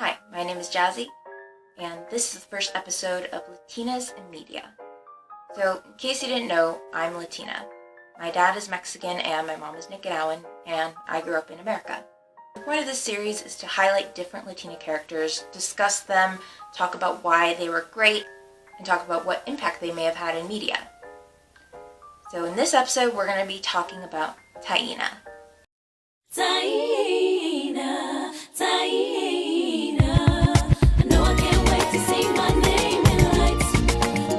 Hi, my name is Jazzy, and this is the first episode of Latinas in Media. So, in case you didn't know, I'm Latina. My dad is Mexican and my mom is Nicaraguan, and I grew up in America. The point of this series is to highlight different Latina characters, discuss them, talk about why they were great, and talk about what impact they may have had in media. So in this episode, we're going to be talking about Taina. Taina, Taina, I know I can't wait to see my name in lights.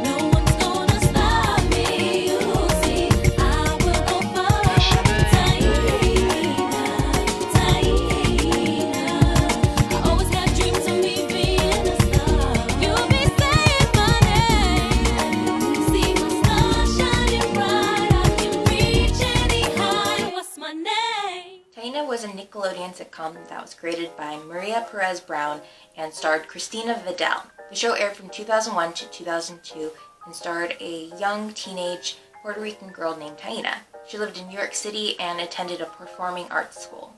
No one's gonna stop me, you'll see, I will go far. Taina, Taina, I always had dreams of me being a star. You'll be saying my name, see my star shining bright. I can reach any height. What's my name? Taina was a Nickelodeon sitcom that was created by Maria Perez Brown and starred Christina Vidal. The show aired from 2001 to 2002 and starred a young teenage Puerto Rican girl named Taina. She lived in New York City and attended a performing arts school.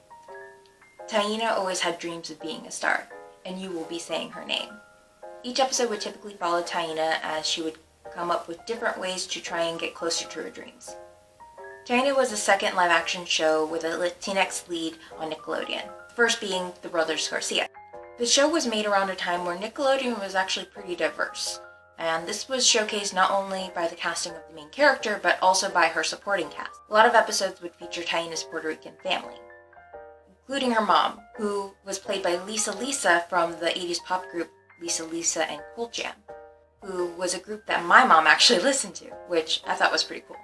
Taina always had dreams of being a star, and you will be saying her name. Each episode would typically follow Taina as she would come up with different ways to try and get closer to her dreams. Taina was the second live-action show with a Latinx lead on Nickelodeon, the first being the Brothers Garcia. The show was made around a time where Nickelodeon was actually pretty diverse, and this was showcased not only by the casting of the main character, but also by her supporting cast. A lot of episodes would feature Taina's Puerto Rican family, including her mom, who was played by Lisa from the 80s pop group Lisa and Cool Jam, who was a group that my mom actually listened to, which I thought was pretty cool.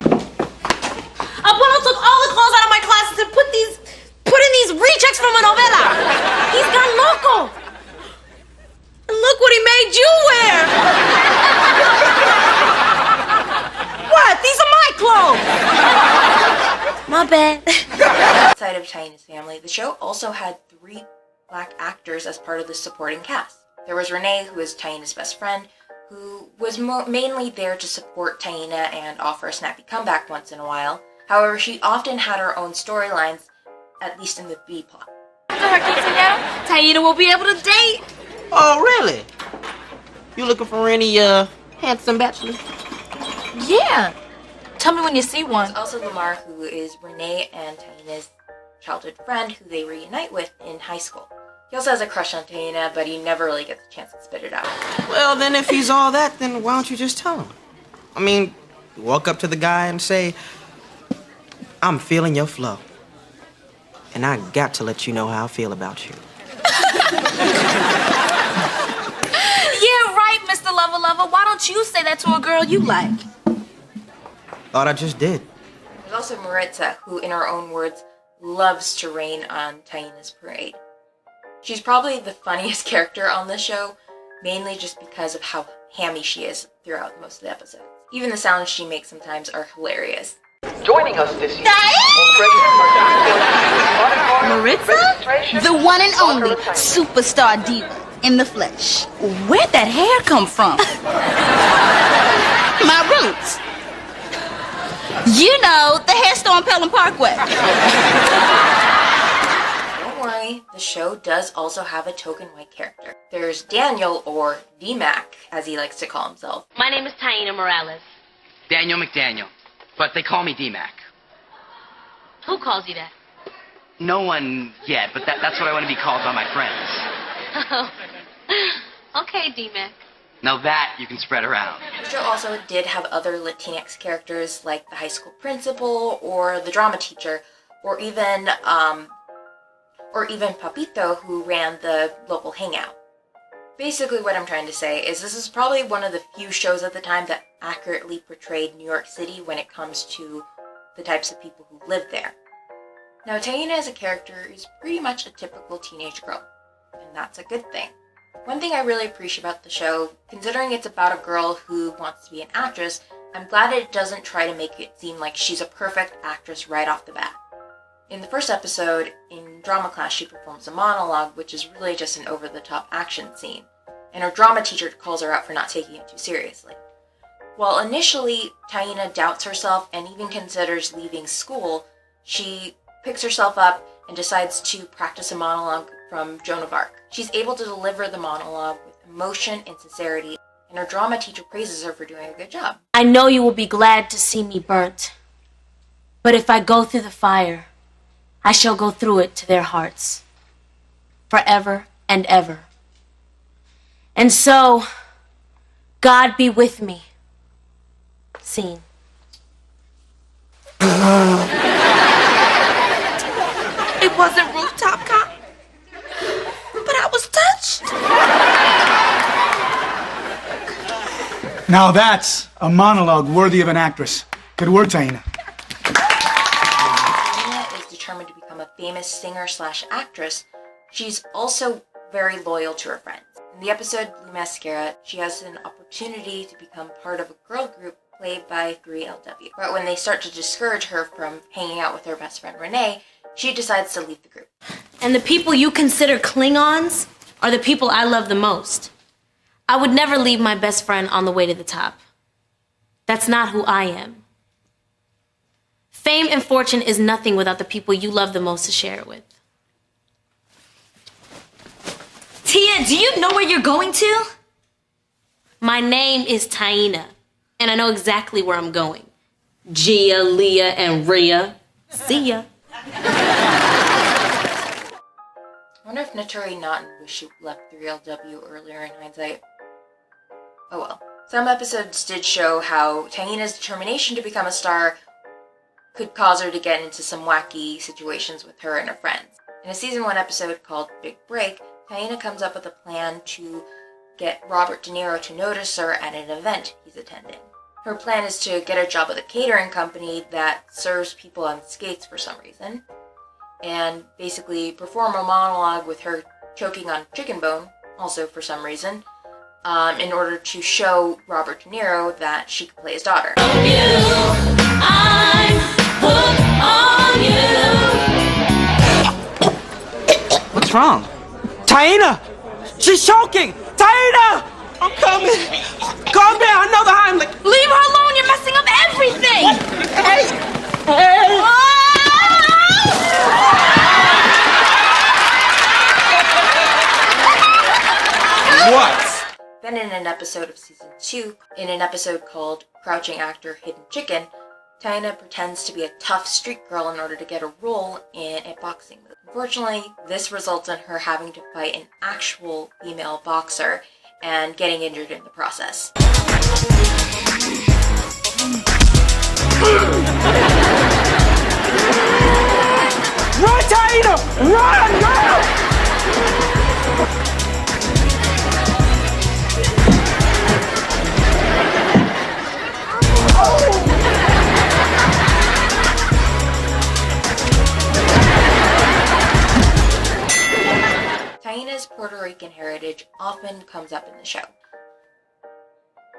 Abuelo took all the clothes out of my closet and put in these rechecks from a novela. He's gone loco. And look what he made you wear. What? These are my clothes. My bad. Outside of Taina's family, the show also had 3 black actors as part of the supporting cast. There was Renee, who is Taina's best friend, who was mainly there to support Taina and offer a snappy comeback once in a while. However, she often had her own storylines, at least in the B plot. After her quinceañera, Taina will be able to date. Oh, really? You looking for any, handsome bachelors? Yeah. Tell me when you see one. There's also Lamar, who is Renee and Taina's childhood friend, who they reunite with in high school. He also has a crush on Taina, but he never really gets a chance to spit it out. Well, then if he's all that, then why don't you just tell him? I mean, walk up to the guy and say, I'm feeling your flow. And I got to let you know how I feel about you. Yeah, right, Mr. Lover. Why don't you say that to a girl you like? Thought I just did. There's also Mariza, who, in her own words, loves to rain on Taina's parade. She's probably the funniest character on the show, mainly just because of how hammy she is throughout most of the episodes. Even the sounds she makes sometimes are hilarious. Joining us this year. Mariza? The one and only superstar diva in the flesh. Where'd that hair come from? My roots. You know, the hair store on Pelham Parkway. Don't worry, the show does also have a token white character. There's Daniel, or DMacc, as he likes to call himself. My name is Taina Morales. Daniel McDaniel, but they call me DMacc. Who calls you that? No one yet, but that's what I want to be called by my friends. Okay, DMacc. Now that you can spread around. The show also did have other Latinx characters like the high school principal, or the drama teacher, or even Papito, who ran the local hangout. Basically what I'm trying to say is this is probably one of the few shows at the time that accurately portrayed New York City when it comes to the types of people who lived there. Now, Taina as a character is pretty much a typical teenage girl, and that's a good thing. One thing I really appreciate about the show, considering it's about a girl who wants to be an actress, I'm glad it doesn't try to make it seem like she's a perfect actress right off the bat. In the first episode, in drama class, she performs a monologue, which is really just an over-the-top action scene, and her drama teacher calls her out for not taking it too seriously. While initially Taina doubts herself and even considers leaving school, she picks herself up and decides to practice a monologue from Joan of Arc. She's able to deliver the monologue with emotion and sincerity, and her drama teacher praises her for doing a good job. I know you will be glad to see me burnt. But if I go through the fire, I shall go through it to their hearts. Forever and ever. And so, God be with me. Scene. It wasn't rooftop cop, but I was touched. Now that's a monologue worthy of an actress. Good work, Taina. Taina is determined to become a famous singer/actress. She's also very loyal to her friends. In the episode Mascara, she has an opportunity to become part of a girl group played by 3LW. But when they start to discourage her from hanging out with her best friend Renee, she decides to leave the group. And the people you consider Klingons are the people I love the most. I would never leave my best friend on the way to the top. That's not who I am. Fame and fortune is nothing without the people you love the most to share it with. Tia, do you know where you're going to? My name is Taina, and I know exactly where I'm going. Gia, Leah, and Rhea. See ya. I wonder if Naturi Naughton wished she left 3LW earlier in hindsight. Oh well. Some episodes did show how Taina's determination to become a star could cause her to get into some wacky situations with her and her friends. In a season 1 episode called Big Break, Taina comes up with a plan to get Robert De Niro to notice her at an event he's attending. Her plan is to get a job with a catering company that serves people on skates for some reason, and basically perform a monologue with her choking on chicken bone, also for some reason, in order to show Robert De Niro that she could play his daughter. What's wrong? Taina! She's choking! Taina! I'm coming! Calm down, I know the Heimlich! Leave her alone, you're messing up everything! Hey! Hey! What? Then in an episode of season 2, in an episode called Crouching Actor Hidden Chicken, Taina pretends to be a tough street girl in order to get a role in a boxing movie. Unfortunately, this results in her having to fight an actual female boxer and getting injured in the process. Run, Taina! Run, girl! Taina's Puerto Rican heritage often comes up in the show.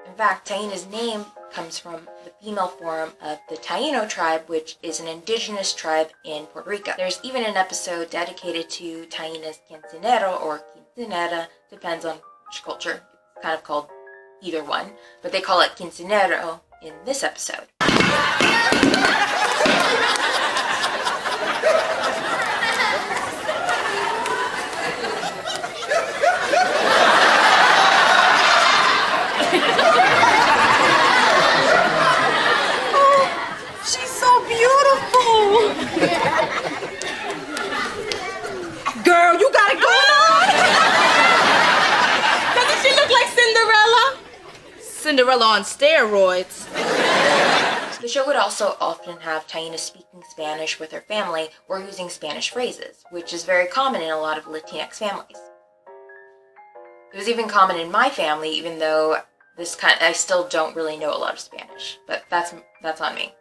In fact, Taina's name comes from the female form of the Taino tribe, which is an indigenous tribe in Puerto Rico. There's even an episode dedicated to Taina's quinceañero or quinceañera, depends on which culture. It's kind of called either one, but they call it quinceañero in this episode. She's so beautiful! Girl, you got it going on! Doesn't she look like Cinderella? Cinderella on steroids. The show would also often have Taina speaking Spanish with her family or using Spanish phrases, which is very common in a lot of Latinx families. It was even common in my family, even though I still don't really know a lot of Spanish, but that's on me.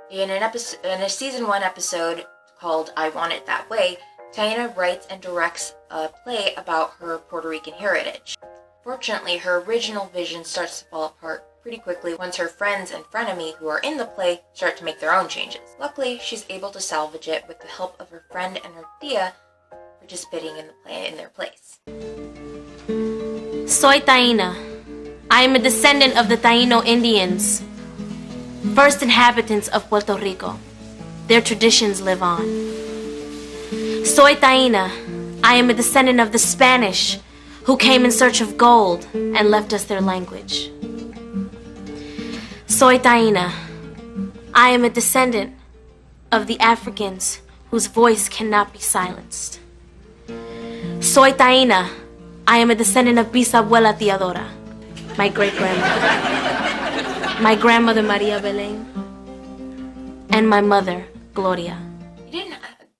In a season 1 episode called I Want It That Way, Taina writes and directs a play about her Puerto Rican heritage. Fortunately, her original vision starts to fall apart pretty quickly once her friends and frenemy who are in the play start to make their own changes. Luckily, she's able to salvage it with the help of her friend and her tia participating in the play in their place. Soy Taina. I am a descendant of the Taino Indians, first inhabitants of Puerto Rico. Their traditions live on. Soy Taina. I am a descendant of the Spanish, who came in search of gold and left us their language. Soy Taina. I am a descendant of the Africans whose voice cannot be silenced. Soy Taina. I am a descendant of Bisabuela Tiadora, my great-grandmother, my grandmother Maria Belén, and my mother, Gloria.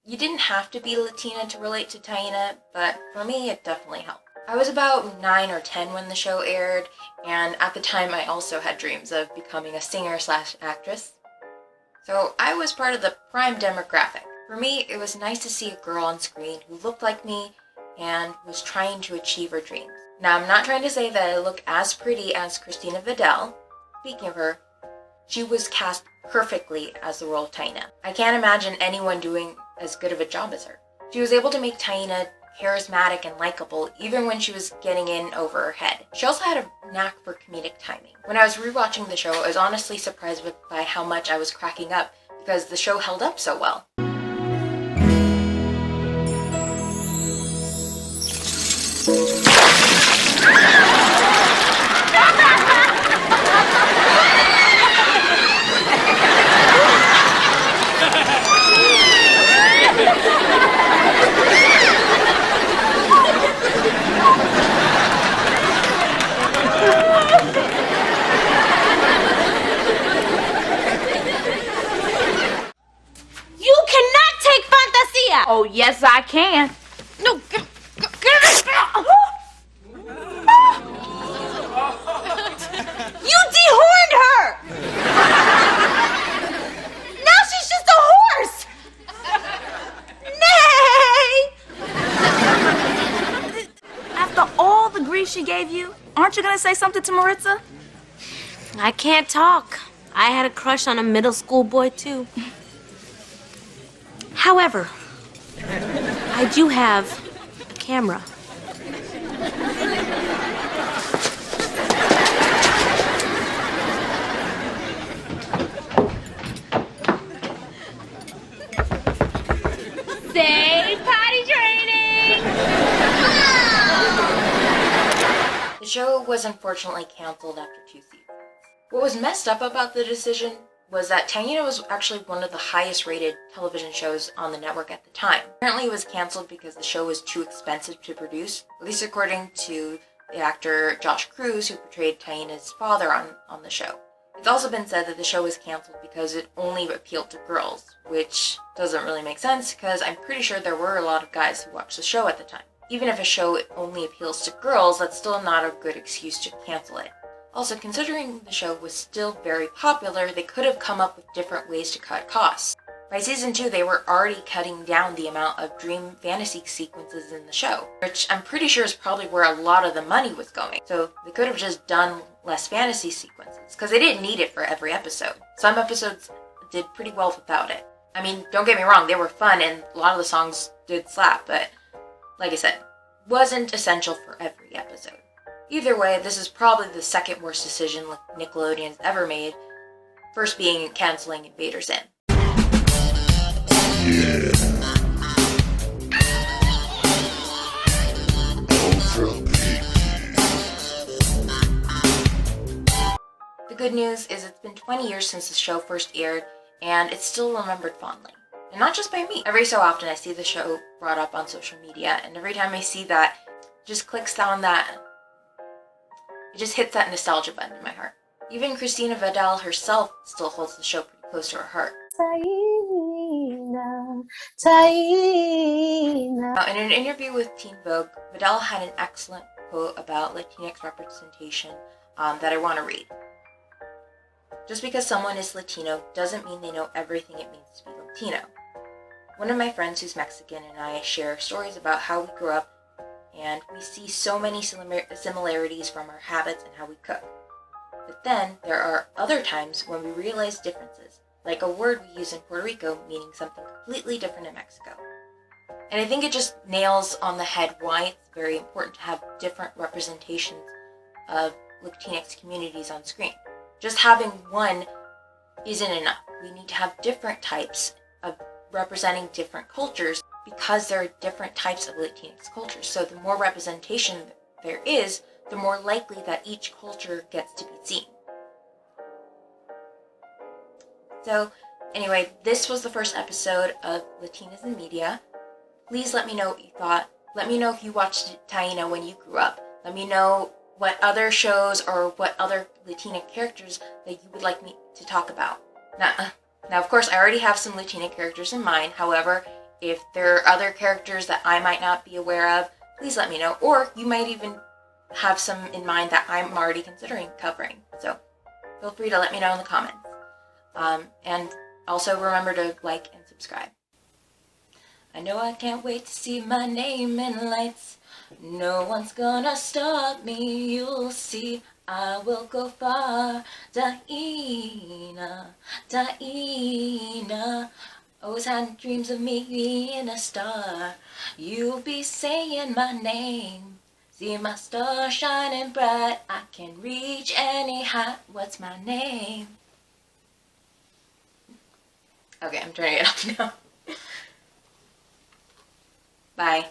You didn't have to be Latina to relate to Taina, but for me it definitely helped. I was about 9 or 10 when the show aired, and at the time I also had dreams of becoming a singer/actress. So I was part of the prime demographic. For me, it was nice to see a girl on screen who looked like me and was trying to achieve her dreams. Now, I'm not trying to say that I look as pretty as Christina Vidal. Speaking of her, she was cast perfectly as the role of Taina. I can't imagine anyone doing as good of a job as her. She was able to make Taina charismatic and likable even when she was getting in over her head. She also had a knack for comedic timing. When I was rewatching the show, I was honestly surprised by how much I was cracking up because the show held up so well. You cannot take fantasia! Oh, yes, I can. No, get You dehorned her! Now she's just a horse! Nay! After all the grief she gave you, aren't you going to say something to Mariza? I can't talk. I had a crush on a middle school boy, too. However, I do have a camera. Say potty training! The show was unfortunately canceled after 2 seasons. What was messed up about the decision was that Taina was actually one of the highest rated television shows on the network at the time. Apparently it was canceled because the show was too expensive to produce, at least according to the actor Josh Cruz, who portrayed Taina's father on the show. It's also been said that the show was canceled because it only appealed to girls, which doesn't really make sense because I'm pretty sure there were a lot of guys who watched the show at the time. Even if a show only appeals to girls, that's still not a good excuse to cancel it. Also, considering the show was still very popular, they could have come up with different ways to cut costs. By season 2, they were already cutting down the amount of dream fantasy sequences in the show, which I'm pretty sure is probably where a lot of the money was going. So they could have just done less fantasy sequences, because they didn't need it for every episode. Some episodes did pretty well without it. I mean, don't get me wrong, they were fun and a lot of the songs did slap, but like I said, wasn't essential for every episode. Either way, this is probably the second worst decision Nickelodeon's ever made, first being canceling Invader Zim. The good news is it's been 20 years since the show first aired, and it's still remembered fondly. And not just by me. Every so often I see the show brought up on social media, and every time I see that, it just clicks down that... It just hits that nostalgia button in my heart. Even Christina Vidal herself still holds the show pretty close to her heart. Now, in an interview with Teen Vogue, Vidal had an excellent quote about Latinx representation that I want to read. Just because someone is Latino doesn't mean they know everything it means to be Latino. One of my friends who's Mexican and I share stories about how we grew up, and we see so many similarities from our habits and how we cook. But then, there are other times when we realize differences, like a word we use in Puerto Rico meaning something completely different in Mexico. And I think it just nails on the head why it's very important to have different representations of Latinx communities on screen. Just having one isn't enough. We need to have different types of representing different cultures because there are different types of Latinx cultures. So the more representation there is, the more likely that each culture gets to be seen. So anyway, this was the first episode of Latinas in Media. Please let me know what you thought. Let me know if you watched Taina when you grew up. Let me know what other shows or what other Latina characters that you would like me to talk about. Now, of course, I already have some Latina characters in mind. However, if there are other characters that I might not be aware of, please let me know. Or you might even have some in mind that I'm already considering covering. So feel free to let me know in the comments. And also remember to like and subscribe. I know I can't wait to see my name in lights. No one's gonna stop me, you'll see. I will go far. Taina, Taina. Always had dreams of me being a star. You'll be saying my name. See my star shining bright. I can reach any height. What's my name? Okay, I'm turning it off now. Bye.